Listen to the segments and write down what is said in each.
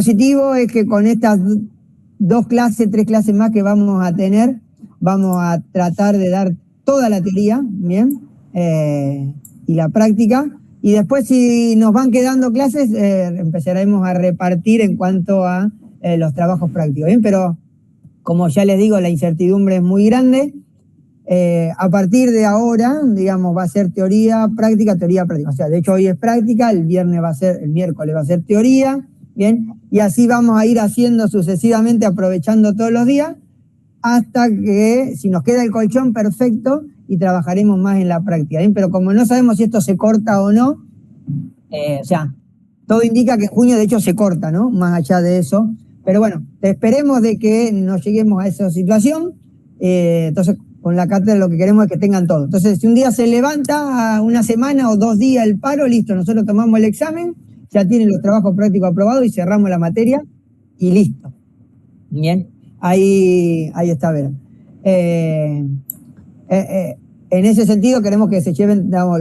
positivo es que con estas 3 clases más que vamos a tener, vamos a tratar de dar toda la teoría, ¿bien? Y la práctica, y después si nos van quedando clases, empezaremos a repartir en cuanto a los trabajos prácticos, ¿bien? Pero como ya les digo, la incertidumbre es muy grande. A partir de ahora, digamos, va a ser teoría, práctica. O sea, de hecho hoy es práctica, el miércoles va a ser teoría, ¿bien? Y así vamos a ir haciendo sucesivamente, aprovechando todos los días, hasta que, si nos queda el colchón, perfecto, y trabajaremos más en la práctica, ¿bien? Pero como no sabemos si esto se corta o no, o sea, todo indica que junio de hecho se corta, ¿no? Más allá de eso. Pero bueno, esperemos de que no lleguemos a esa situación. Entonces, con la cátedra lo que queremos es que tengan todo. Entonces, si un día se levanta a una semana o 2 días el paro, listo, nosotros tomamos el examen, ya tienen los trabajos prácticos aprobados y cerramos la materia y listo. Bien, ahí está, Vera. En ese sentido queremos que se lleven, digamos,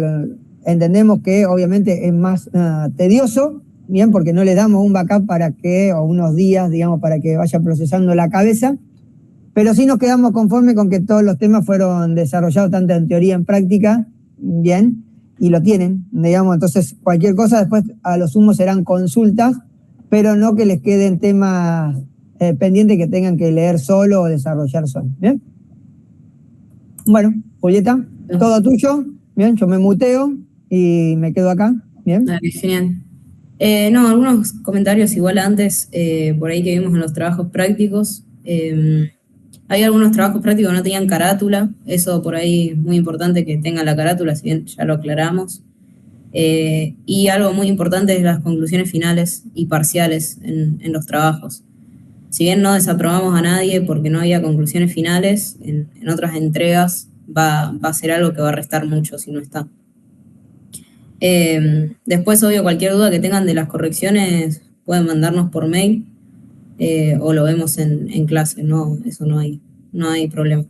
entendemos que obviamente es más tedioso, bien, porque no le damos un backup o unos días, digamos, para que vaya procesando la cabeza, pero sí nos quedamos conformes con que todos los temas fueron desarrollados tanto en teoría como en práctica, bien, y lo tienen, digamos. Entonces cualquier cosa después a lo sumo serán consultas, pero no que les queden temas pendientes que tengan que leer solo o desarrollar solo, ¿bien? Bueno, Julieta, todo tuyo, bien, yo me muteo y me quedo acá, bien. Dale, genial. No, algunos comentarios igual antes, por ahí que vimos en los trabajos prácticos. Hay algunos trabajos prácticos que no tenían carátula, eso por ahí es muy importante que tengan la carátula, si bien ya lo aclaramos. Y algo muy importante es las conclusiones finales y parciales en los trabajos. Si bien no desaprobamos a nadie porque no había conclusiones finales, en otras entregas va a ser algo que va a restar mucho si no está. Después, obvio, cualquier duda que tengan de las correcciones pueden mandarnos por mail o lo vemos en clase, no, eso no hay problema.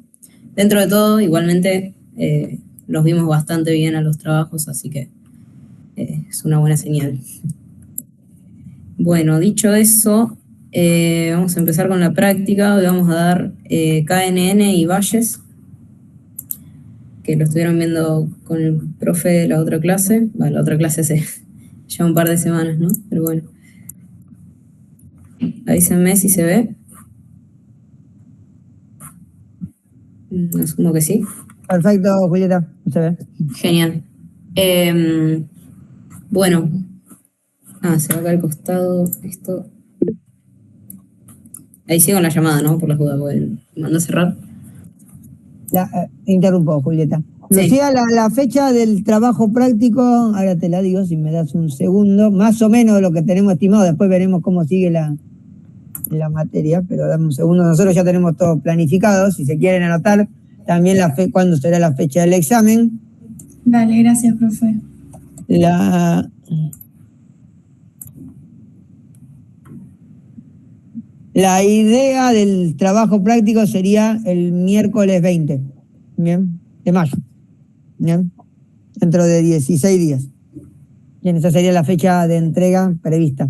Dentro de todo, igualmente, los vimos bastante bien a los trabajos, así que es una buena señal. Bueno, dicho eso, vamos a empezar con la práctica. Hoy vamos a dar KNN y Bayes, que lo estuvieron viendo con el profe de la otra clase. Bueno, la otra clase se lleva un par de semanas, ¿no? Pero bueno. Avísenme si se ve. Asumo que sí. Perfecto, Julieta, se ve. Genial. Bueno. Se va acá al costado esto. Ahí sigo en la llamada, ¿no? Por las dudas, ¿me mandó a cerrar? Interrumpo, Julieta. Sí. Lucía, la fecha del trabajo práctico, ahora te la digo, si me das un segundo, más o menos lo que tenemos estimado, después veremos cómo sigue la materia, pero dame un segundo, nosotros ya tenemos todo planificado, si se quieren anotar, también cuándo será la fecha del examen. Dale, gracias, profe. La idea del trabajo práctico sería el miércoles 20, ¿bien? De mayo, ¿bien? Dentro de 16 días. Bien, esa sería la fecha de entrega prevista.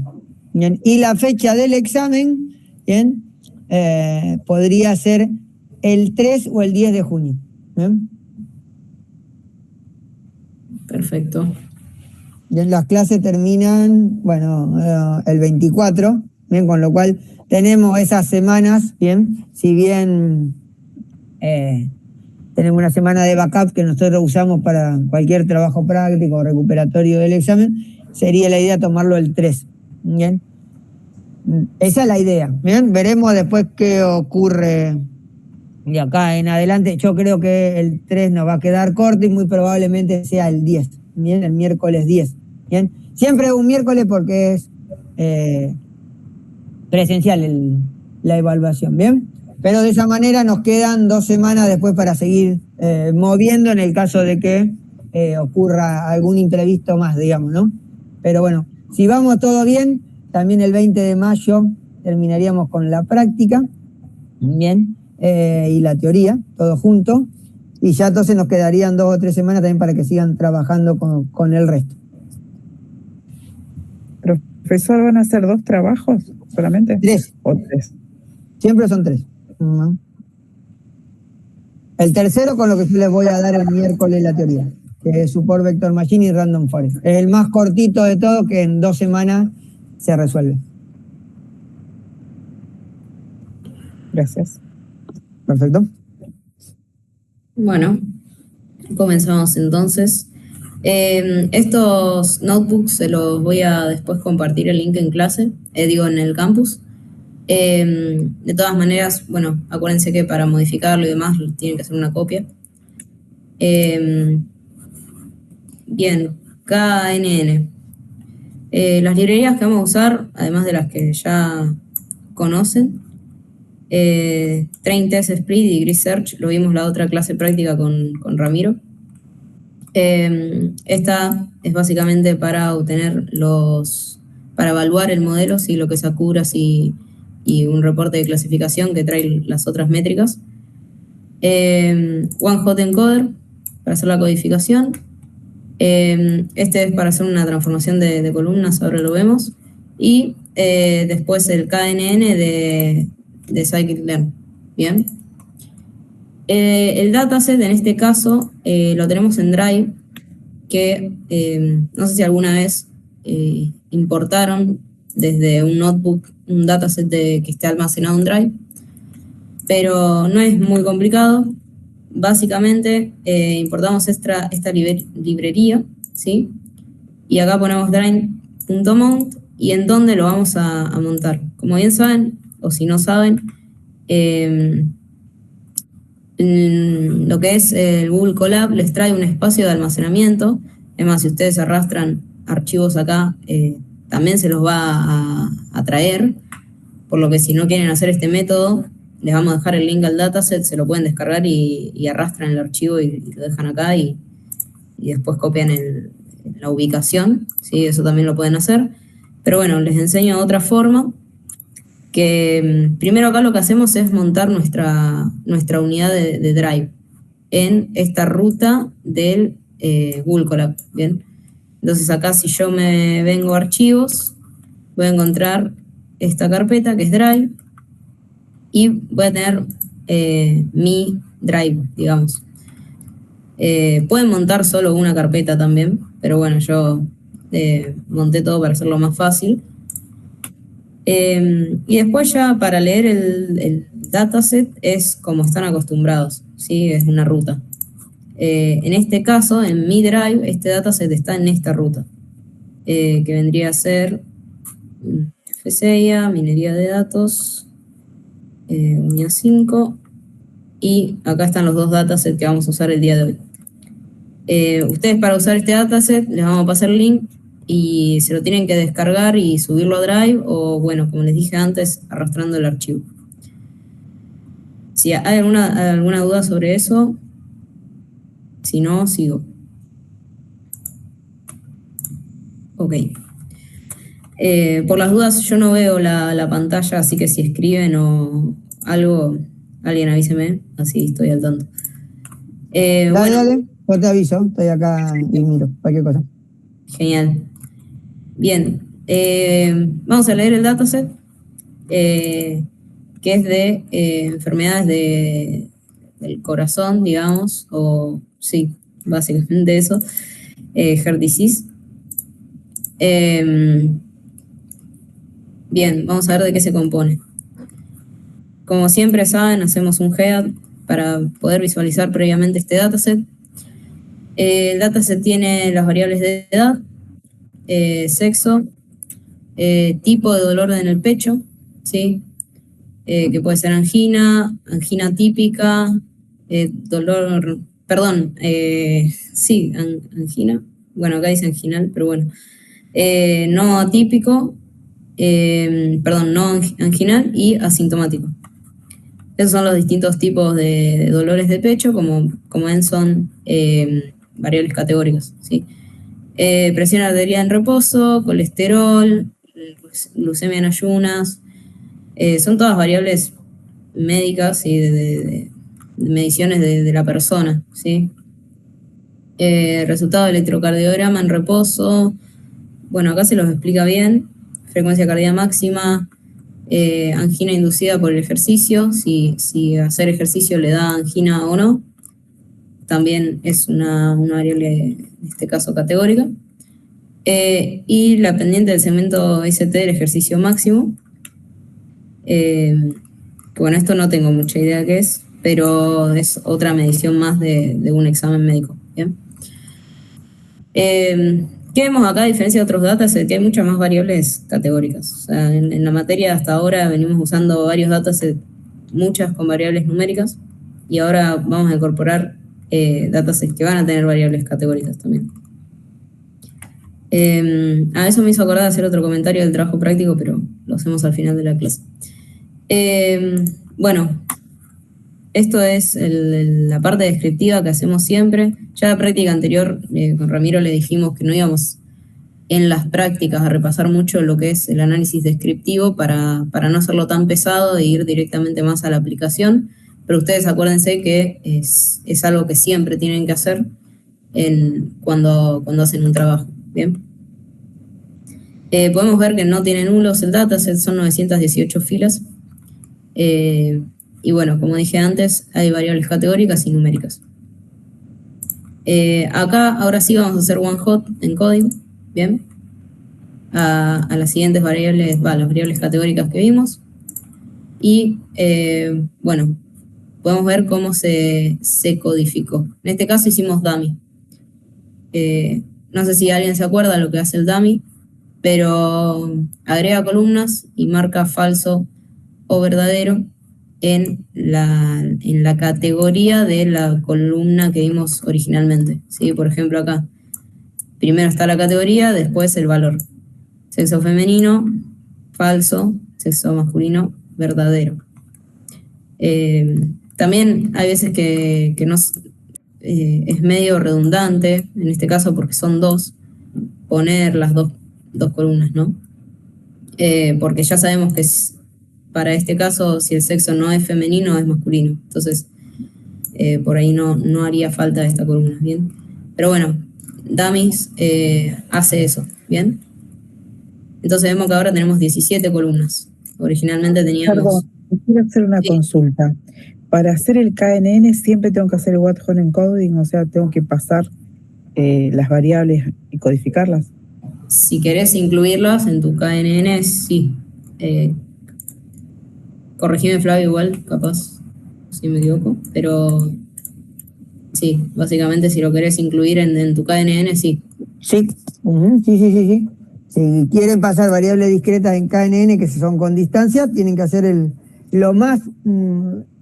Bien, y la fecha del examen, bien, podría ser el 3 o el 10 de junio. ¿Bien? Perfecto. Bien, las clases terminan, bueno, el 24, bien, con lo cual tenemos esas semanas, bien, si bien tenemos una semana de backup que nosotros usamos para cualquier trabajo práctico o recuperatorio del examen, sería la idea tomarlo el 3, bien. Esa es la idea, bien, veremos después qué ocurre de acá en adelante. Yo creo que el 3 nos va a quedar corto y muy probablemente sea el 10, bien, el miércoles 10, bien. Siempre un miércoles porque es presencial la evaluación, bien. Pero de esa manera nos quedan 2 semanas después para seguir moviendo en el caso de que ocurra algún imprevisto más, digamos, ¿no? Pero bueno, si vamos todo bien, también el 20 de mayo terminaríamos con la práctica, bien, y la teoría, todo junto, y ya entonces nos quedarían 2 o 3 semanas también para que sigan trabajando con el resto. Profesor, ¿van a hacer 2 trabajos? solamente? 3. ¿O 3? Siempre son 3. El tercero con lo que yo les voy a dar el miércoles la teoría, que es Support Vector Machine y Random Forest. Es el más cortito de todo, que en 2 semanas se resuelve. Gracias. Perfecto. Bueno, comenzamos entonces. Estos notebooks se los voy a después compartir el link en clase, en el campus. De todas maneras, bueno, acuérdense que para modificarlo y demás tienen que hacer una copia. Bien, KNN. Las librerías que vamos a usar, además de las que ya conocen, Train Test Split y Grid Search, lo vimos la otra clase práctica con Ramiro. Esta es básicamente para para evaluar el modelo, si lo que es accuracy y un reporte de clasificación que trae las otras métricas. One Hot Encoder para hacer la codificación. Este es para hacer una transformación de columnas, ahora lo vemos. Y después el KNN de Scikit-learn. Bien. El dataset en este caso lo tenemos en Drive, que no sé si alguna vez importaron desde un notebook un dataset que esté almacenado en Drive, pero no es muy complicado. Básicamente importamos esta librería, ¿sí? Y acá ponemos drive.mount y en dónde lo vamos a montar. Como bien saben, o si no saben, lo que es el Google Colab les trae un espacio de almacenamiento. Es más, si ustedes arrastran archivos acá, también se los va a traer, por lo que si no quieren hacer este método, les vamos a dejar el link al dataset, se lo pueden descargar y arrastran el archivo y lo dejan acá y después copian la ubicación, ¿sí? Eso también lo pueden hacer. Pero bueno, les enseño otra forma, que primero acá lo que hacemos es montar nuestra unidad de Drive en esta ruta del Google Colab, ¿bien? Entonces acá si yo me vengo a archivos, voy a encontrar esta carpeta que es Drive y voy a tener mi Drive, digamos. Pueden montar solo una carpeta también, pero bueno, yo monté todo para hacerlo más fácil. Y después ya para leer el dataset es como están acostumbrados, ¿sí? Es una ruta. En este caso, en mi Drive, este dataset está en esta ruta, que vendría a ser FCIA, minería de datos, unidad 5, y acá están los dos datasets que vamos a usar el día de hoy. Ustedes para usar este dataset les vamos a pasar el link y se lo tienen que descargar y subirlo a Drive o, bueno, como les dije antes, arrastrando el archivo. Si hay alguna duda sobre eso, si no, sigo. Ok. Por las dudas, yo no veo la pantalla, así que si escriben o algo, alguien avíseme, así estoy al tanto. Dale, yo te aviso, estoy acá y miro, cualquier cosa. Genial. Bien, vamos a leer el dataset, que es de enfermedades del corazón, digamos, o sí, básicamente eso, heart disease. Bien, vamos a ver de qué se compone. Como siempre saben, hacemos un head para poder visualizar previamente este dataset. El dataset tiene las variables de edad, sexo, tipo de dolor en el pecho, ¿sí? Que puede ser angina típica, angina, bueno, acá dice anginal, pero bueno, no atípico, no anginal y asintomático. Esos son los distintos tipos de dolores de pecho, como ven son variables categóricas, ¿sí? Presión arterial en reposo, colesterol, glucemia en ayunas, son todas variables médicas y de mediciones de la persona, ¿sí? Resultado del electrocardiograma en reposo, bueno, acá se los explica bien, frecuencia cardíaca máxima, angina inducida por el ejercicio, si hacer ejercicio le da angina o no. También es una variable, en este caso, categórica. Y la pendiente del segmento ST del ejercicio máximo. Que bueno, esto no tengo mucha idea qué es, pero es otra medición más de un examen médico. ¿Bien? ¿Qué vemos acá a diferencia de otros datasets? Que hay muchas más variables categóricas. O sea, en la materia hasta ahora venimos usando varios datasets, muchas con variables numéricas, y ahora vamos a incorporar datasets que van a tener variables categóricas también. A eso me hizo acordar de hacer otro comentario del trabajo práctico, pero lo hacemos al final de la clase. Bueno, esto es la parte descriptiva que hacemos siempre. Ya la práctica anterior, con Ramiro le dijimos que no íbamos en las prácticas a repasar mucho lo que es el análisis descriptivo para no hacerlo tan pesado e ir directamente más a la aplicación. Pero ustedes acuérdense que es algo que siempre tienen que hacer cuando hacen un trabajo. Bien. Podemos ver que no tiene nulos el dataset, son 918 filas. Y bueno, como dije antes, hay variables categóricas y numéricas. Acá, ahora sí vamos a hacer one hot encoding, ¿bien? A las siguientes variables, las variables categóricas que vimos. Y bueno, podemos ver cómo se codificó. En este caso hicimos dummy. No sé si alguien se acuerda lo que hace el dummy, pero agrega columnas y marca falso o verdadero en la categoría de la columna que vimos originalmente. ¿Sí? Por ejemplo, acá primero está la categoría, después el valor. Sexo femenino, falso; sexo masculino, verdadero. También hay veces que es medio redundante, en este caso porque son dos, poner las dos columnas, ¿no? Porque ya sabemos que para este caso, si el sexo no es femenino, es masculino. Entonces, por ahí no haría falta esta columna, ¿bien? Pero bueno, Dummies hace eso, ¿bien? Entonces vemos que ahora tenemos 17 columnas. Originalmente teníamos... Perdón, quiero hacer una consulta. Para hacer el KNN siempre tengo que hacer el what-hole encoding, o sea, tengo que pasar las variables y codificarlas. Si querés incluirlas en tu KNN, sí. Corregime, Flavio, igual, capaz, si me equivoco, pero sí, básicamente si lo querés incluir en tu KNN, sí. Sí, sí. Si quieren pasar variables discretas en KNN, que son con distancia, tienen que hacer lo más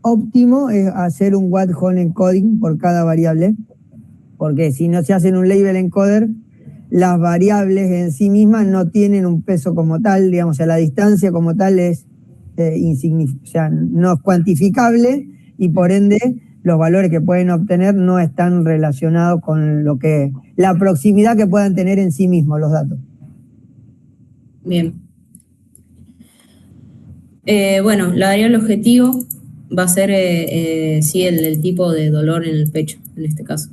óptimo es hacer un what-hole encoding por cada variable, porque si no se hacen un label encoder, las variables en sí mismas no tienen un peso como tal, digamos, o sea, la distancia como tal es insignificante, o sea, no es cuantificable, y por ende los valores que pueden obtener no están relacionados con la proximidad que puedan tener en sí mismos los datos. Bien. Bueno, la variable objetivo va a ser sí, el tipo de dolor en el pecho, en este caso.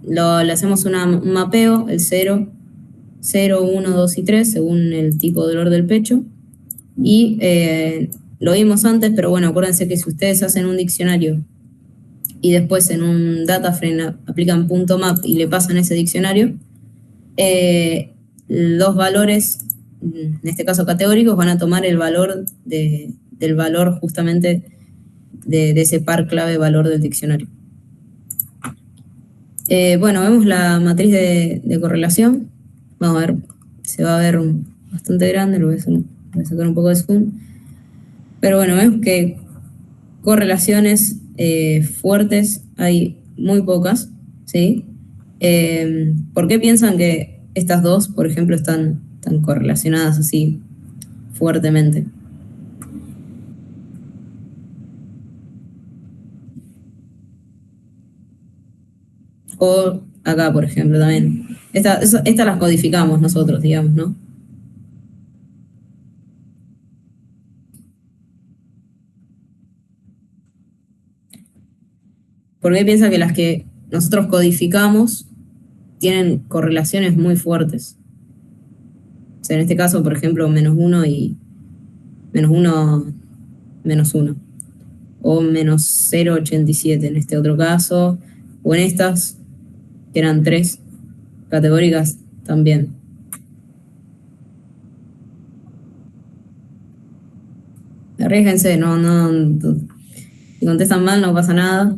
Le hacemos un mapeo, el 0, 1, 2 y 3, según el tipo de dolor del pecho. Y lo vimos antes, pero bueno, acuérdense que si ustedes hacen un diccionario y después en un data frame aplican .map y le pasan ese diccionario, los valores, en este caso categóricos, van a tomar el valor del valor justamente de ese par clave valor del diccionario. Bueno, vemos la matriz de correlación. Vamos a ver, se va a ver bastante grande, lo voy a sacar un poco de zoom. Pero bueno, vemos que correlaciones fuertes hay muy pocas, ¿sí? ¿Por qué piensan que estas dos, por ejemplo, están tan correlacionadas así fuertemente? O acá, por ejemplo, también. Estas las codificamos nosotros, digamos, ¿no? ¿Por qué piensa que las que nosotros codificamos tienen correlaciones muy fuertes? O sea, en este caso, por ejemplo, -1 menos 1, menos 1. O menos 0,87 en este otro caso. O en estas, que eran 3 categóricas también. Arríesguense, si contestan mal no pasa nada.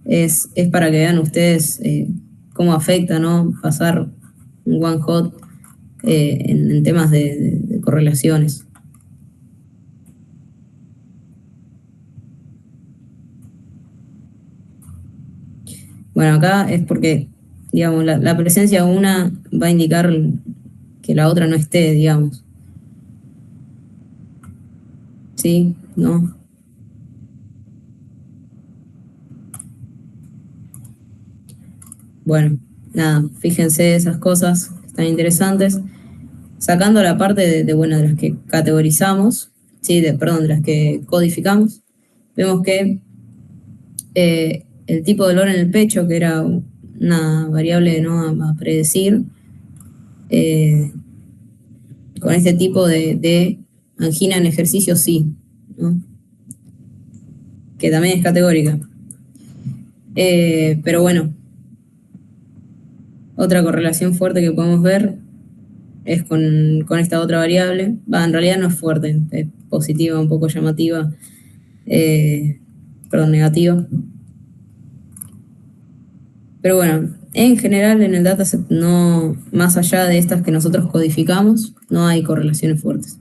Es para que vean ustedes cómo afecta, ¿no? Pasar un one hot en temas de correlaciones. Bueno, acá es porque, digamos, la presencia de una va a indicar que la otra no esté, digamos. ¿Sí? ¿No? Bueno, nada, fíjense esas cosas que están interesantes. Sacando la parte de las que categorizamos, ¿sí? De las que codificamos, vemos que el tipo de dolor en el pecho, que era una variable, ¿no?, a predecir, con este tipo de angina en ejercicio sí, ¿no? Que también es categórica. Pero bueno, otra correlación fuerte que podemos ver es con esta otra variable. En realidad no es fuerte, es positiva, un poco llamativa, negativa. Pero bueno, en general en el dataset, no, más allá de estas que nosotros codificamos, no hay correlaciones fuertes.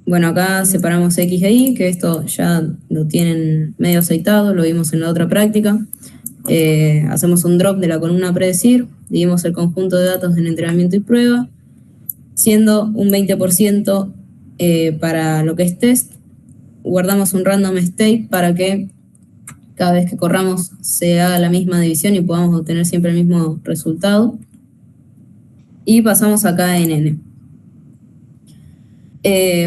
Bueno, acá separamos X e Y, que esto ya lo tienen medio aceitado, lo vimos en la otra práctica. Hacemos un drop de la columna predecir, dividimos el conjunto de datos en entrenamiento y prueba, siendo un 20% para lo que es test. Guardamos un random state para que cada vez que corramos se haga la misma división y podamos obtener siempre el mismo resultado. Y pasamos a KNN.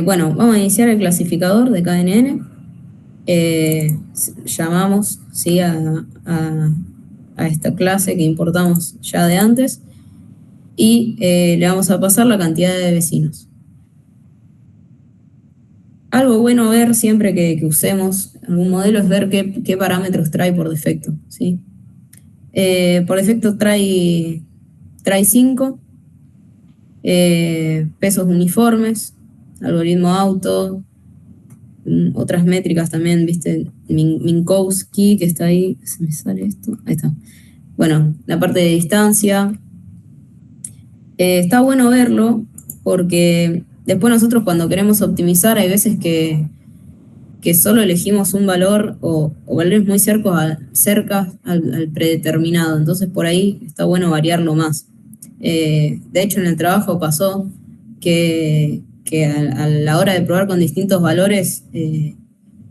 Bueno, vamos a iniciar el clasificador de KNN. Llamamos, ¿sí?, a esta clase que importamos ya de antes y le vamos a pasar la cantidad de vecinos. Algo bueno ver siempre que usemos algún modelo es ver qué parámetros trae por defecto, ¿sí? Por defecto trae 5 pesos uniformes, algoritmo auto, otras métricas también, ¿viste? Minkowski, que está ahí, se me sale esto, ahí está. Bueno, la parte de distancia. Está bueno verlo porque después nosotros cuando queremos optimizar hay veces que solo elegimos un valor o valores muy cerca al predeterminado, entonces por ahí está bueno variarlo más. De hecho en el trabajo pasó que a la hora de probar con distintos valores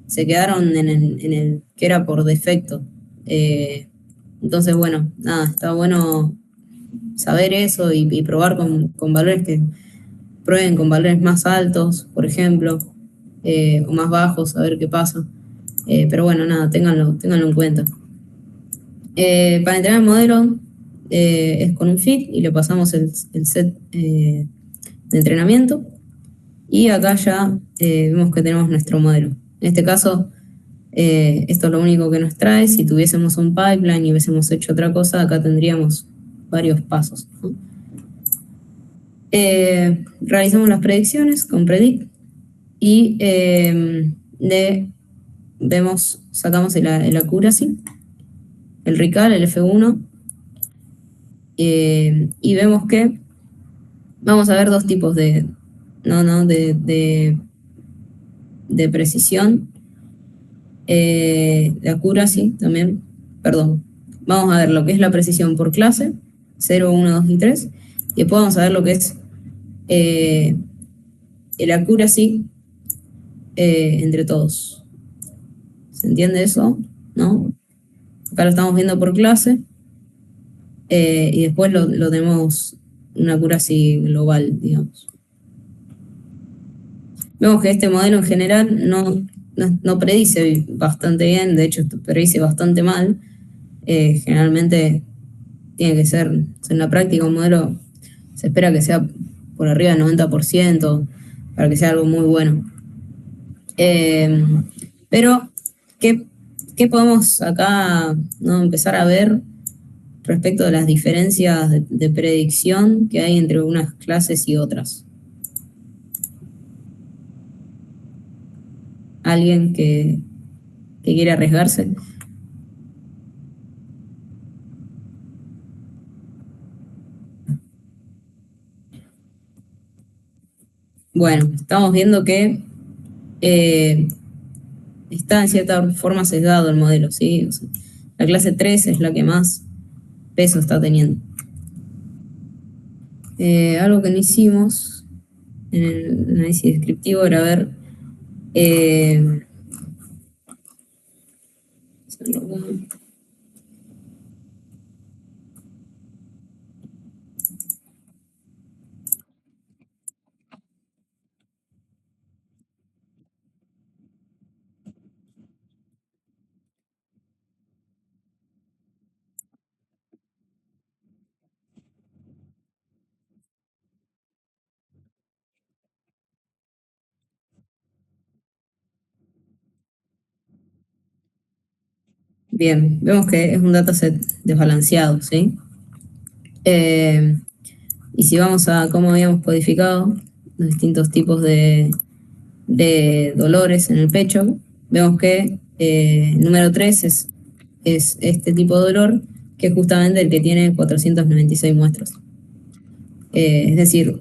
se quedaron en el que era por defecto. Entonces bueno, nada, está bueno saber eso y probar con valores que prueben con valores más altos, por ejemplo, o más bajos, a ver qué pasa. Pero bueno, nada, ténganlo en cuenta. Para entrenar el modelo es con un fit y le pasamos el set de entrenamiento. Y acá ya vemos que tenemos nuestro modelo. En este caso, esto es lo único que nos trae. Si tuviésemos un pipeline y hubiésemos hecho otra cosa, acá tendríamos varios pasos, ¿no? Realizamos las predicciones con predict y sacamos el accuracy, el recall, el F1, y vemos que vamos a ver dos tipos de precisión, de accuracy también, perdón. Vamos a ver lo que es la precisión por clase, 0, 1, 2 y 3, y después vamos a ver lo que es el accuracy entre todos. ¿Se entiende eso? ¿No? Acá lo estamos viendo por clase y después lo tenemos una accuracy global, digamos. Vemos que este modelo en general no predice bastante bien, de hecho predice bastante mal. Generalmente tiene que ser en la práctica un modelo, se espera que sea por arriba del 90%, para que sea algo muy bueno. Pero, ¿qué podemos acá, ¿no?, empezar a ver respecto de las diferencias de predicción que hay entre unas clases y otras? ¿Alguien que quiere arriesgarse? Bueno, estamos viendo que está en cierta forma sesgado el modelo, ¿sí? O sea, la clase 3 es la que más peso está teniendo. Algo que no hicimos en el análisis descriptivo era ver bien, vemos que es un dataset desbalanceado, ¿sí? Y si vamos a cómo habíamos codificado los distintos tipos de dolores en el pecho, vemos que el número 3 es este tipo de dolor, que es justamente el que tiene 496 muestras. Es decir,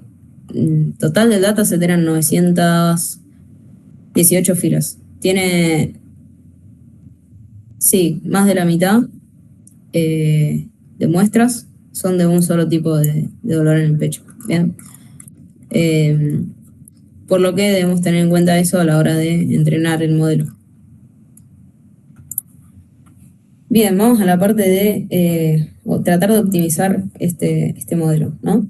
total del dataset eran 918 filas. Tiene, sí, más de la mitad de muestras son de un solo tipo de dolor en el pecho. Bien. Por lo que debemos tener en cuenta eso a la hora de entrenar el modelo. Bien, vamos a la parte de tratar de optimizar este modelo, ¿no?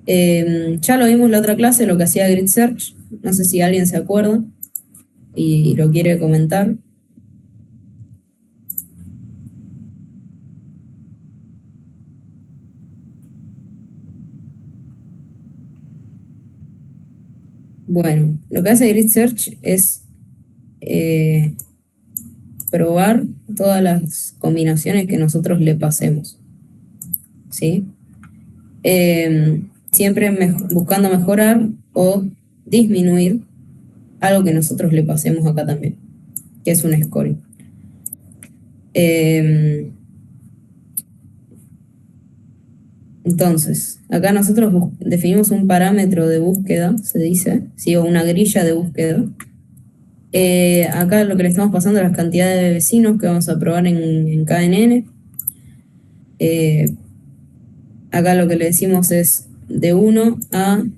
Ya lo vimos en la otra clase, lo que hacía Grid Search. No sé si alguien se acuerda y lo quiere comentar. Bueno, lo que hace Grid Search es probar todas las combinaciones que nosotros le pasemos, ¿sí? Siempre buscando mejorar o disminuir algo que nosotros le pasemos acá también, que es un scoring. Entonces, acá nosotros definimos un parámetro de búsqueda, se dice, ¿sí? O una grilla de búsqueda. Acá lo que le estamos pasando es las cantidades de vecinos que vamos a probar en KNN. Acá lo que le decimos es de 1 a, en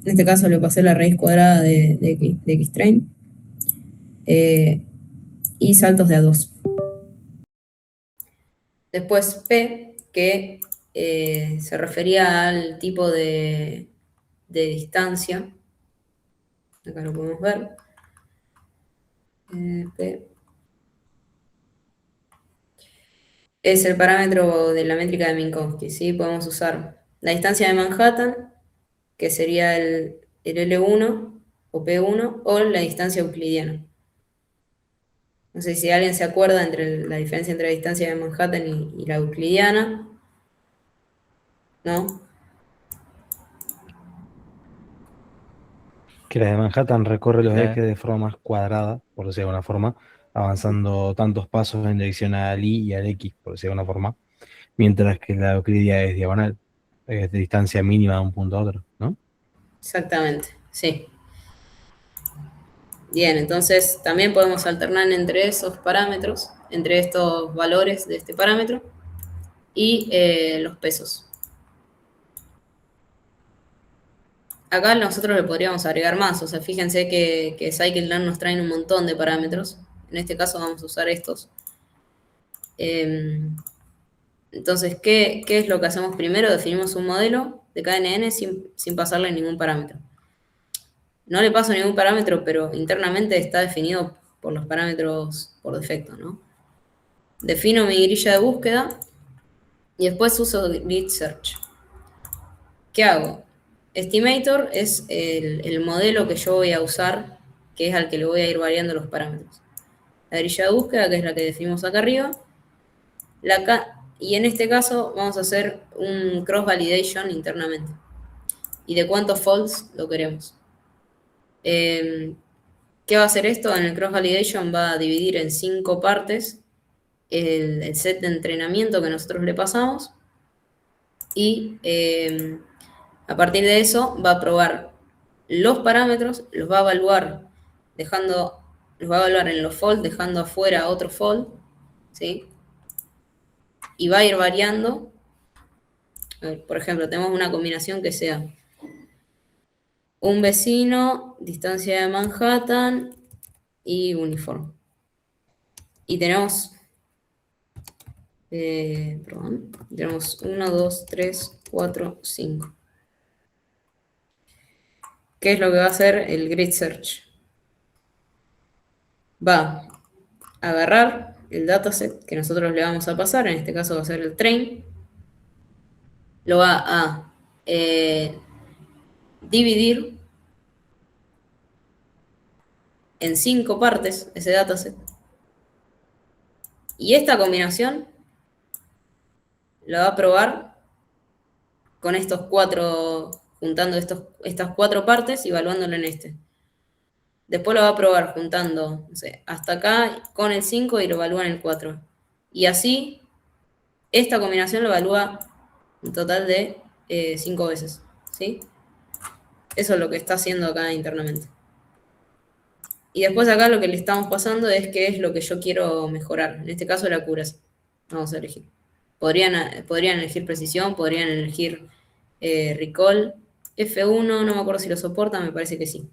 este caso le pasé la raíz cuadrada de Xtrain, y saltos de A2. Después P, que se refería al tipo de distancia. Acá lo podemos ver. P es el parámetro de la métrica de Minkowski, ¿sí? Podemos usar la distancia de Manhattan, que sería el L1 o P1, o la distancia euclidiana. No sé si alguien se acuerda entre la diferencia entre la distancia de Manhattan y la euclidiana, ¿no? Que la de Manhattan recorre los ejes de forma más cuadrada, por decirlo de alguna forma, avanzando tantos pasos en dirección al Y y al X, por decirlo de alguna forma, mientras que la euclidia es diagonal, es de distancia mínima de un punto a otro, ¿no? Exactamente, sí. Bien, entonces también podemos alternar entre esos parámetros, entre estos valores de este parámetro y los pesos. Acá nosotros le podríamos agregar más, o sea, fíjense que Scikit-learn nos trae un montón de parámetros. En este caso vamos a usar estos. Entonces, ¿qué es lo que hacemos primero? Definimos un modelo de KNN sin pasarle ningún parámetro. No le paso ningún parámetro, pero internamente está definido por los parámetros por defecto, ¿no? Defino mi grilla de búsqueda y después uso Grid Search. ¿Qué hago? Estimator es el modelo que yo voy a usar, que es al que le voy a ir variando los parámetros. La grilla de búsqueda, que es la que definimos acá arriba. Y en este caso vamos a hacer un cross-validation internamente. ¿Y de cuántos false lo queremos? ¿Qué va a hacer esto? En el cross-validation va a dividir en 5 partes el set de entrenamiento que nosotros le pasamos y a partir de eso va a probar los parámetros, los va a evaluar en los fold, dejando afuera otro fold, ¿sí? Y va a ir variando. A ver, por ejemplo, tenemos una combinación que sea un vecino, distancia de Manhattan y uniforme. Y tenemos, tenemos 1, 2, 3, 4, 5. ¿Qué es lo que va a hacer el grid search? Va a agarrar el dataset que nosotros le vamos a pasar, en este caso va a ser el train, lo va a dividir en 5 partes ese dataset. Y esta combinación la va a probar con estos 4, juntando estas 4 partes y evaluándolo en este. Después lo va a probar juntando, no sé, hasta acá con el 5 y lo evalúa en el 4. Y así, esta combinación lo evalúa un total de 5 veces, ¿sí? Eso es lo que está haciendo acá internamente. Y después acá lo que le estamos pasando es qué es lo que yo quiero mejorar. En este caso la accuracy. Vamos a elegir. Podrían elegir precisión, podrían elegir recall. F1, no me acuerdo si lo soporta, me parece que sí.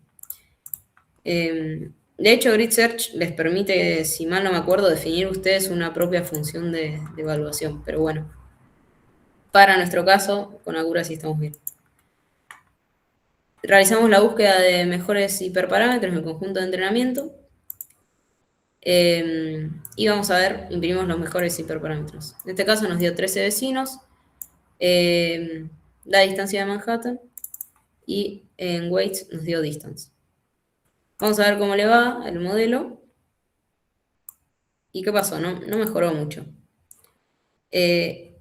De hecho, Grid Search les permite, si mal no me acuerdo, definir ustedes una propia función de evaluación. Pero bueno, para nuestro caso, con accuracy estamos bien. Realizamos la búsqueda de mejores hiperparámetros en el conjunto de entrenamiento. Y vamos a ver, imprimimos los mejores hiperparámetros. En este caso nos dio 13 vecinos, la distancia de Manhattan, y en weights nos dio distance. Vamos a ver cómo le va al modelo. ¿Y qué pasó? No mejoró mucho. Sí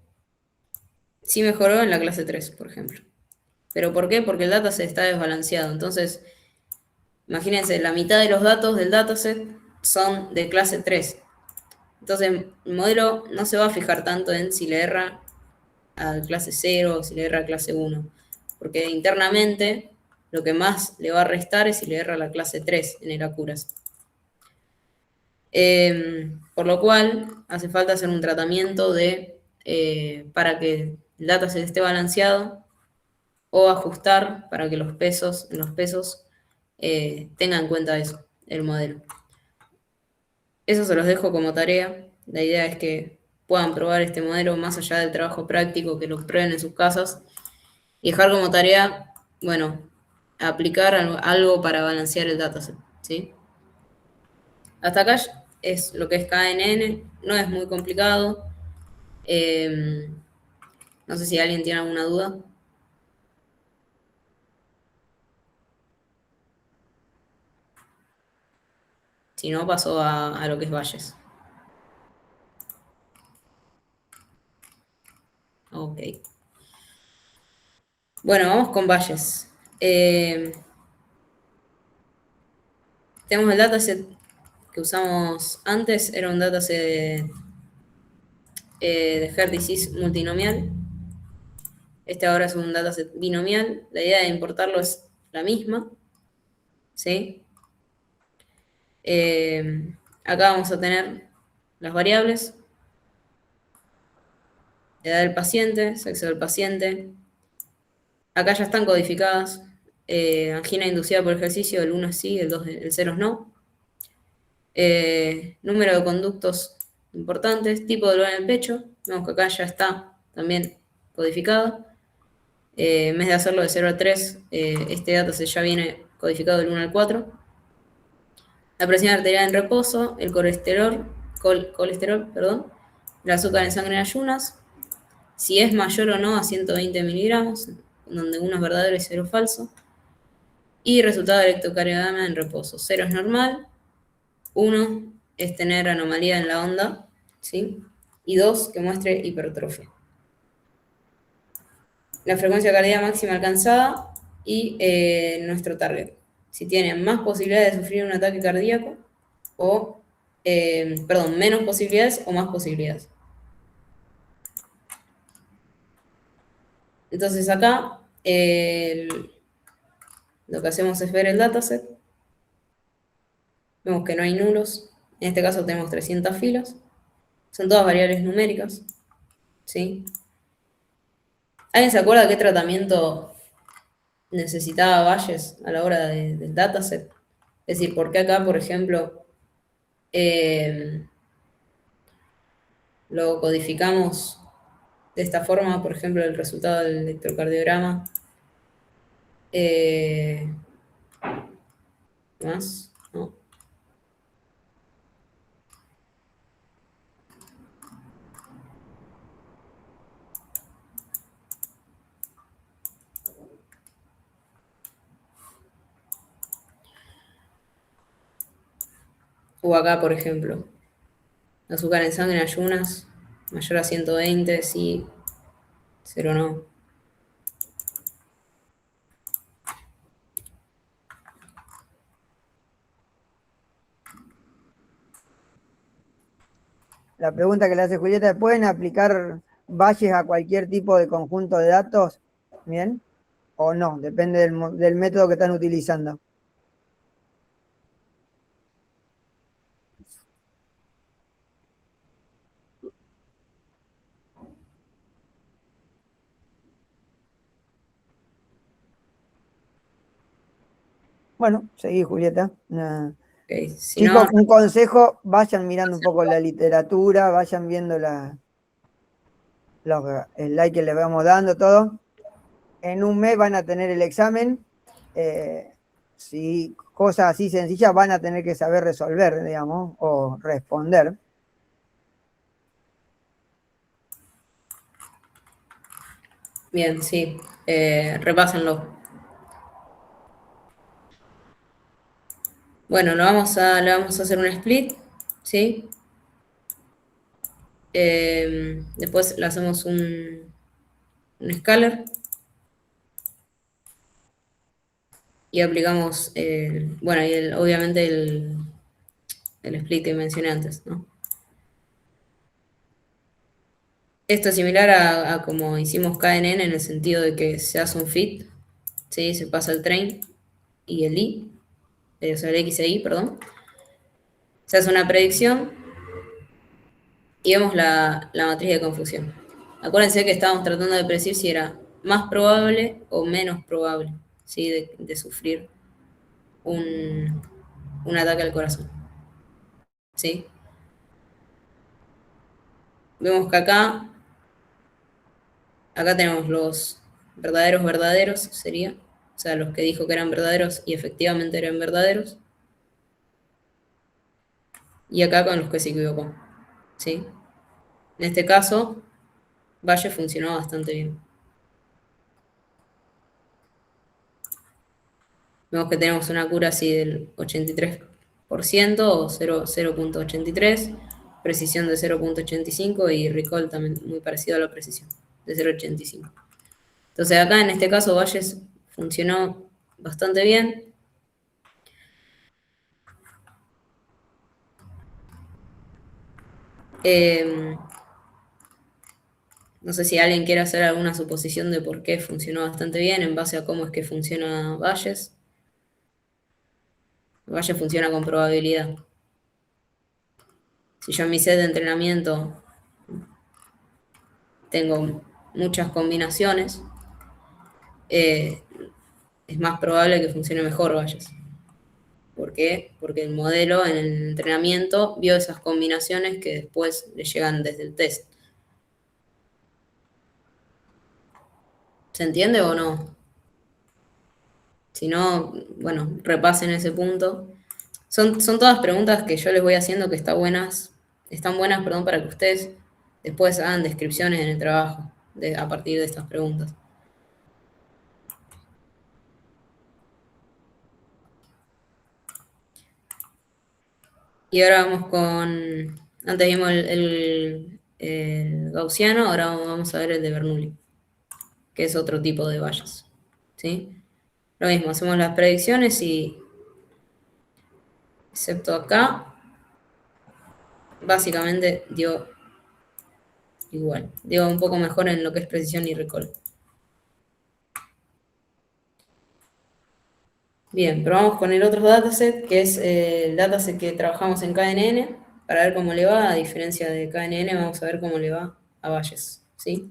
mejoró en la clase 3, por ejemplo. ¿Pero por qué? Porque el dataset está desbalanceado. Entonces, imagínense, la mitad de los datos del dataset son de clase 3. Entonces, el modelo no se va a fijar tanto en si le erra a clase 0 o si le erra a clase 1. Porque internamente lo que más le va a restar es si le erra a la clase 3 en el accuracy. Por lo cual, hace falta hacer un tratamiento para que el dataset esté balanceado, o ajustar para que los pesos tengan en cuenta eso, el modelo. Eso se los dejo como tarea. La idea es que puedan probar este modelo más allá del trabajo práctico, que lo prueben en sus casas, y dejar como tarea, bueno, aplicar algo para balancear el dataset, ¿sí? Hasta acá es lo que es KNN, no es muy complicado. No sé si alguien tiene alguna duda. Si no, paso a lo que es Bayes. Ok. Bueno, vamos con Bayes. Tenemos el dataset que usamos antes, era un dataset de Heart Disease multinomial. Este ahora es un dataset binomial. La idea de importarlo es la misma, ¿sí? Acá vamos a tener las variables: edad del paciente, sexo del paciente. Acá ya están codificadas. Angina inducida por ejercicio, el 1 es sí, el 0 es no. Número de conductos importantes, tipo de dolor en el pecho. Vemos que acá ya está también codificado. En vez de hacerlo de 0 a 3, este dataset ya viene codificado del 1 al 4. La presión arterial en reposo, el colesterol, el azúcar en sangre en ayunas, si es mayor o no a 120 miligramos, donde 1 es verdadero y 0 falso. Y resultado del electrocardiograma en reposo. 0 es normal, 1 es tener anomalía en la onda, ¿sí? Y 2 que muestre hipertrofia. La frecuencia cardíaca máxima alcanzada y nuestro target. Si tienen más posibilidades de sufrir un ataque cardíaco o, menos posibilidades o más posibilidades. Entonces acá lo que hacemos es ver el dataset. Vemos que no hay nulos. En este caso tenemos 300 filas. Son todas variables numéricas. ¿Sí? ¿Alguien se acuerda qué tratamiento necesitaba Bayes a la hora del dataset? Es decir, ¿por qué acá, por ejemplo, lo codificamos de esta forma? Por ejemplo, el resultado del electrocardiograma. ¿Más? No. O acá, por ejemplo, azúcar en sangre en ayunas, mayor a 120, sí, 0 no. La pregunta que le hace Julieta, ¿pueden aplicar Bayes a cualquier tipo de conjunto de datos? ¿Bien? ¿O no? Depende del método que están utilizando. Bueno, seguí, Julieta. Okay. Si Chicos, no, un consejo, vayan mirando un poco la literatura, vayan viendo el like que le vamos dando, todo. En un mes van a tener el examen. Si cosas así sencillas van a tener que saber resolver, digamos, o responder. bien, sí, repásenlo. Bueno, le vamos a hacer un split, ¿sí? Después le hacemos un scalar y aplicamos, obviamente el split que mencioné antes, ¿no? Esto es similar a como hicimos KNN en el sentido de que se hace un fit, ¿sí? Se pasa el train y el i, o sea, el x e y, perdón. Se hace una predicción y vemos la matriz de confusión. Acuérdense que estábamos tratando de predecir si era más probable o menos probable, ¿sí? de sufrir un ataque al corazón. ¿Sí? Vemos que acá tenemos los verdaderos, sería. O sea, los que dijo que eran verdaderos y efectivamente eran verdaderos. Y acá con los que se equivocó. ¿Sí? En este caso, Valle funcionó bastante bien. Vemos que tenemos una accuracy del 83% o 0.83, precisión de 0.85 y recall también muy parecido a la precisión, de 0.85. Entonces acá en este caso Bayes funcionó bastante bien. No sé si alguien quiere hacer alguna suposición de por qué funcionó bastante bien en base a cómo es que funciona Bayes. Bayes funciona con probabilidad. Si yo en mi set de entrenamiento tengo muchas combinaciones, es más probable que funcione mejor Bayes. ¿Por qué? Porque el modelo en el entrenamiento vio esas combinaciones que después le llegan desde el test. ¿Se entiende o no? Si no, bueno, repasen ese punto. Son todas preguntas que yo les voy haciendo que están buenas, para que ustedes después hagan descripciones en el trabajo a partir de estas preguntas. Y ahora vamos con, antes vimos el gaussiano, ahora vamos a ver el de Bernoulli, que es otro tipo de vallas. ¿Sí? Lo mismo, hacemos las predicciones y, excepto acá, básicamente dio igual. Dio un poco mejor en lo que es precisión y recall. Bien, pero vamos con el otro dataset, que es el dataset que trabajamos en KNN, para ver cómo le va. A diferencia de KNN, vamos a ver cómo le va a Bayes, ¿sí?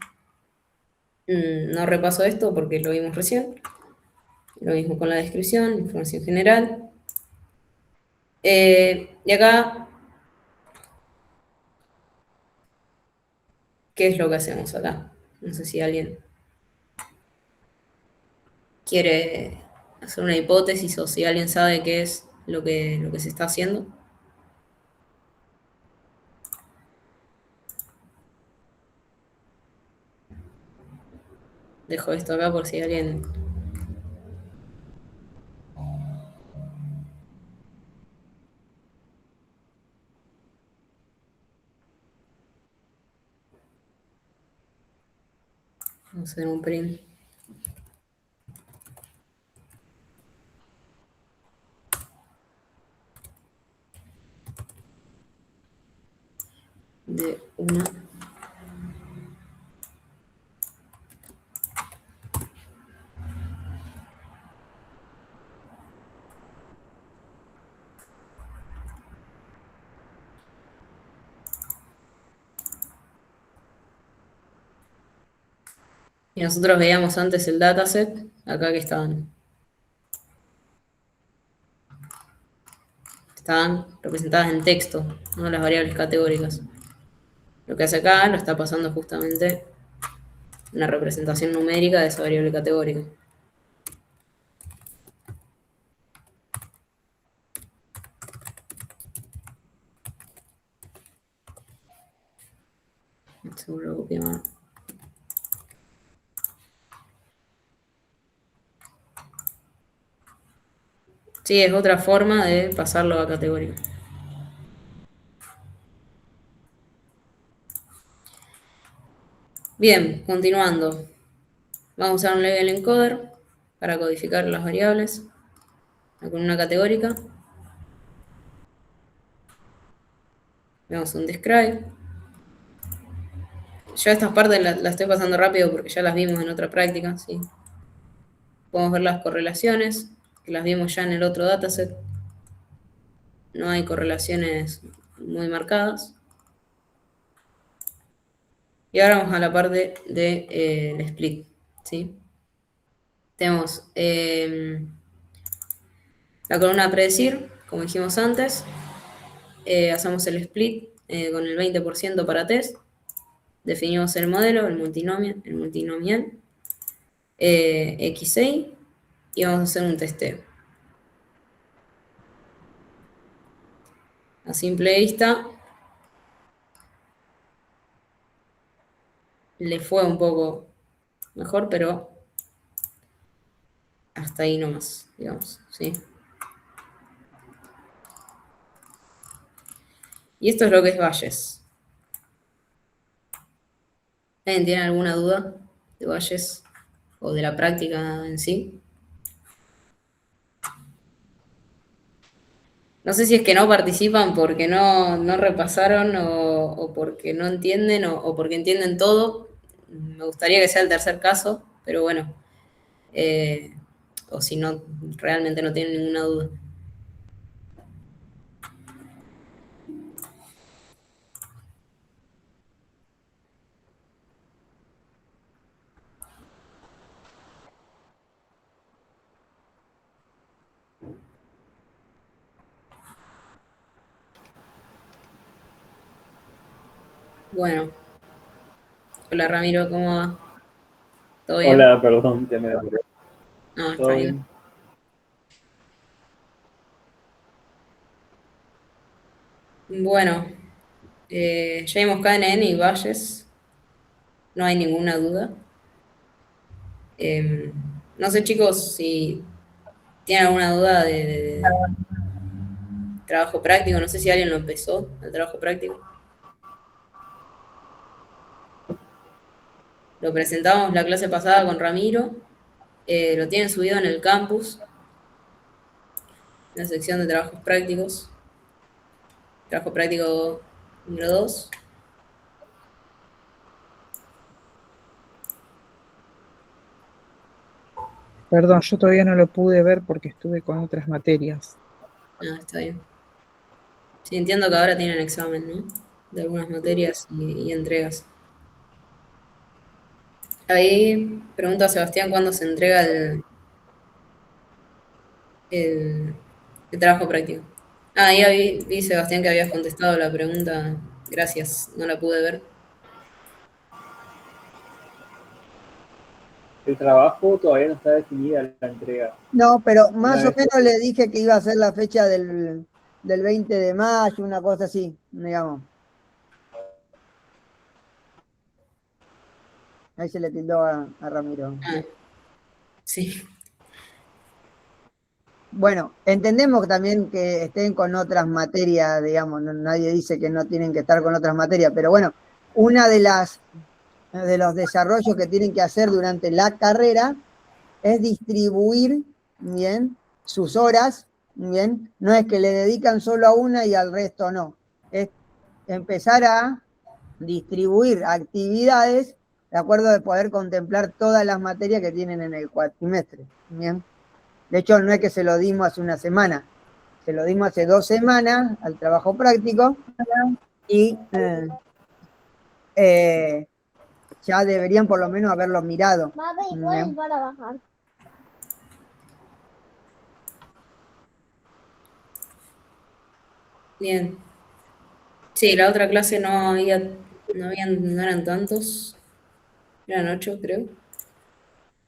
No repaso esto porque lo vimos recién. Lo mismo con la descripción, información general. Y acá, ¿qué es lo que hacemos acá? No sé si alguien quiere hacer una hipótesis o si alguien sabe qué es lo que se está haciendo. Dejo esto acá por si alguien... Vamos a hacer un print. De una... Y nosotros veíamos antes el dataset, acá que estaban representadas en texto, no las variables categóricas. Lo que hace acá lo está pasando justamente una representación numérica de esa variable categórica. Seguro lo copié mal. Sí, es otra forma de pasarlo a categoría. Bien, continuando. Vamos a usar un level encoder para codificar las variables con una categórica. Vemos un describe. Yo estas partes las estoy pasando rápido porque ya las vimos en otra práctica, ¿sí? Podemos ver las correlaciones, que las vimos ya en el otro dataset. No hay correlaciones muy marcadas. Y ahora vamos a la parte del split, ¿sí? Tenemos la columna predecir, como dijimos antes. Hacemos el split con el 20% para test. Definimos el modelo, el multinomial XI, y vamos a hacer un testeo. A simple vista, le fue un poco mejor, pero hasta ahí nomás, digamos, ¿sí? Y esto es lo que es Bayes. ¿Alguien tiene alguna duda de Bayes o de la práctica en sí? No sé si es que no participan porque no repasaron o porque no entienden o porque entienden todo. Me gustaría que sea el tercer caso, pero bueno. O si no, realmente no tienen ninguna duda. Bueno. Hola Ramiro, ¿cómo va? ¿Todo bien? Hola, perdón, ya me demoré. No, está ¿Todo bien. bien? Bueno, ya vimos KNN y Bayes. No hay ninguna duda. No sé, chicos, si tienen alguna duda trabajo práctico, no sé si alguien lo empezó, el trabajo práctico. Lo presentamos la clase pasada con Ramiro, lo tienen subido en el campus, en la sección de trabajos prácticos. Trabajo práctico número 2. Perdón, yo todavía no lo pude ver porque estuve con otras materias. Ah, está bien. Sí, entiendo que ahora tienen examen, ¿no? De algunas materias y entregas. Ahí pregunta a Sebastián cuándo se entrega el trabajo práctico. Ah, ya vi, Sebastián, que habías contestado la pregunta. Gracias, no la pude ver. El trabajo todavía no está definida la entrega. No, pero más Una o vez menos le dije que iba a ser la fecha del 20 de mayo, una cosa así, digamos. Ahí se le tildó a Ramiro. Ah, sí. Bueno, entendemos también que estén con otras materias, digamos, nadie dice que no tienen que estar con otras materias, pero bueno, una de los desarrollos que tienen que hacer durante la carrera es distribuir bien sus horas, bien, no es que le dedican solo a una y al resto no, es empezar a distribuir actividades de acuerdo de poder contemplar todas las materias que tienen en el cuatrimestre, bien. De hecho, no es que se lo dimos hace una semana, se lo dimos hace 2 semanas al trabajo práctico y ya deberían por lo menos haberlo mirado. Bien. Bien. Sí, la otra clase no eran tantos. Eran 8, creo.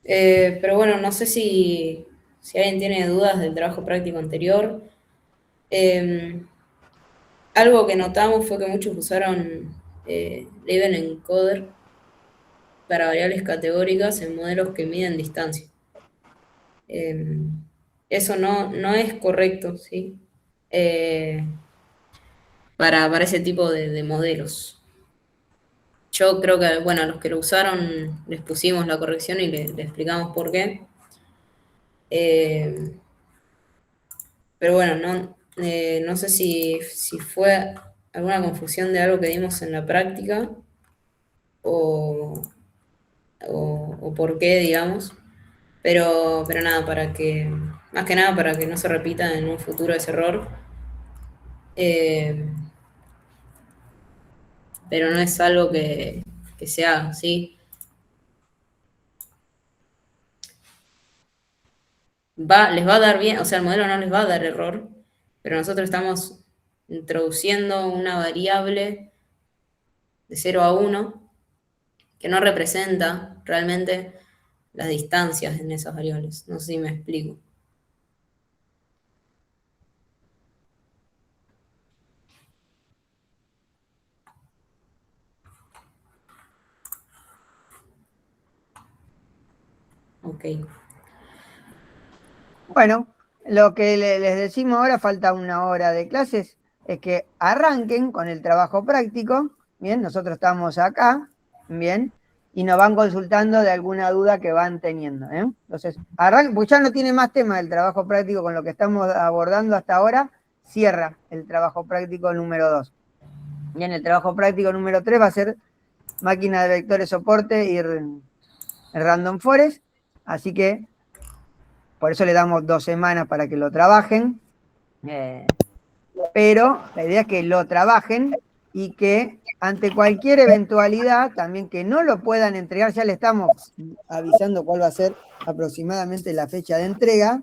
Pero bueno, no sé si alguien tiene dudas del trabajo práctico anterior. Algo que notamos fue que muchos usaron Level Encoder para variables categóricas en modelos que miden distancia. Eso no es correcto, ¿sí? Para ese tipo de modelos. Yo creo que, bueno, a los que lo usaron les pusimos la corrección y le explicamos por qué. Pero bueno, no sé si fue alguna confusión de algo que dimos en la práctica o por qué, digamos. Pero nada, más que nada para que no se repita en un futuro ese error. Pero no es algo que se haga, ¿sí? Les va a dar bien, o sea, el modelo no les va a dar error, pero nosotros estamos introduciendo una variable de 0 a 1 que no representa realmente las distancias en esas variables. No sé si me explico. Ok. Bueno, lo que les decimos ahora, falta 1 hora de clases, es que arranquen con el trabajo práctico, bien, nosotros estamos acá, bien, y nos van consultando de alguna duda que van teniendo, ¿eh? Entonces, arranquen, pues ya no tiene más tema del trabajo práctico con lo que estamos abordando hasta ahora, cierra el trabajo práctico número 2. Bien, el trabajo práctico número 3 va a ser máquina de vectores soporte y random forest, así que por eso le damos 2 semanas para que lo trabajen, pero la idea es que lo trabajen y que ante cualquier eventualidad, también que no lo puedan entregar, ya le estamos avisando cuál va a ser aproximadamente la fecha de entrega,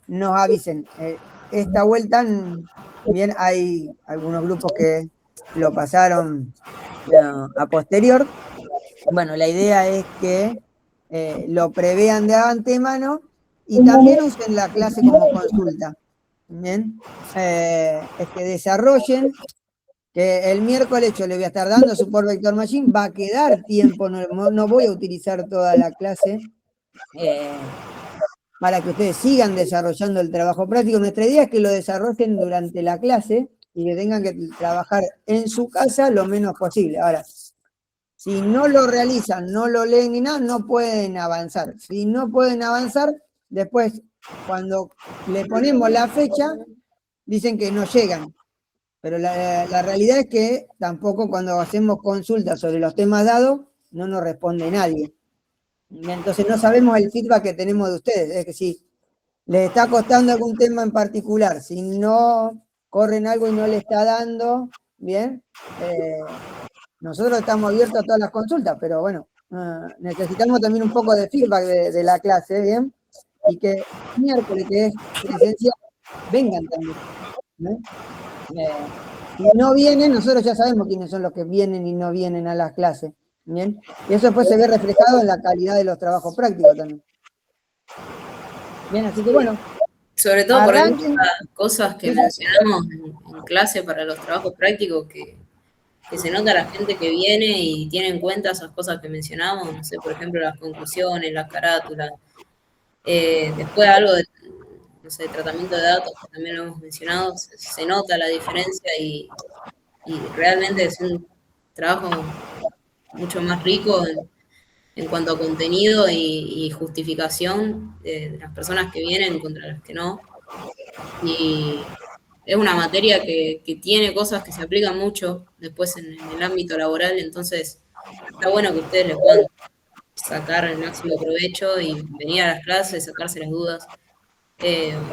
nos avisen. Esta vuelta, bien, hay algunos grupos que lo pasaron a posterior. Bueno, la idea es que lo prevean de antemano y también usen la clase como consulta. ¿Bien? Es que desarrollen, que el miércoles yo le voy a estar dando Support Vector Machine, va a quedar tiempo, no voy a utilizar toda la clase para que ustedes sigan desarrollando el trabajo práctico. Nuestra idea es que lo desarrollen durante la clase y que tengan que trabajar en su casa lo menos posible. Ahora, si no lo realizan, no lo leen ni nada, no pueden avanzar. Si no pueden avanzar, después, cuando le ponemos la fecha, dicen que no llegan. Pero la realidad es que tampoco cuando hacemos consultas sobre los temas dados, no nos responde nadie. Entonces no sabemos el feedback que tenemos de ustedes. Es que si les está costando algún tema en particular, si no corren algo y no le está dando, bien, nosotros estamos abiertos a todas las consultas, pero bueno, necesitamos también un poco de feedback de la clase, bien, y que miércoles, que es presencial, vengan también. ¿No? Si no vienen, nosotros ya sabemos quiénes son los que vienen y no vienen a las clases. ¿Bien? Y eso después se ve reflejado en la calidad de los trabajos prácticos también. Bien, así que bueno. Sobre todo por ahí arranquen. las cosas que mencionamos en clase para los trabajos prácticos, que se nota la gente que viene y tiene en cuenta esas cosas que mencionamos, no sé, por ejemplo, las conclusiones, las carátulas. Después algo de, no sé, tratamiento de datos, que también lo hemos mencionado, se nota la diferencia y realmente es un trabajo mucho más rico en cuanto a contenido y justificación de las personas que vienen contra las que no. Y es una materia que tiene cosas que se aplican mucho después en el ámbito laboral, entonces está bueno que ustedes le puedan sacar el máximo provecho y venir a las clases, sacarse las dudas.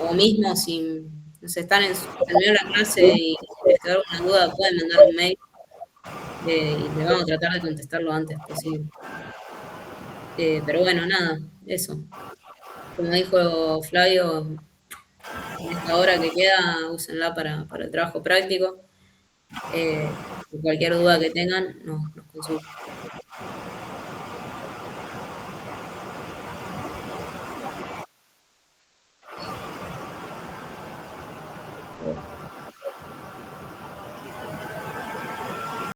O mismo si no sé, están en medio de la clase y les queda alguna duda, pueden mandar un mail y le vamos a tratar de contestar lo antes posible. Pero bueno, nada, eso. Como dijo Flavio, en esta hora que queda, úsenla para el trabajo práctico. Cualquier duda que tengan, nos consultan.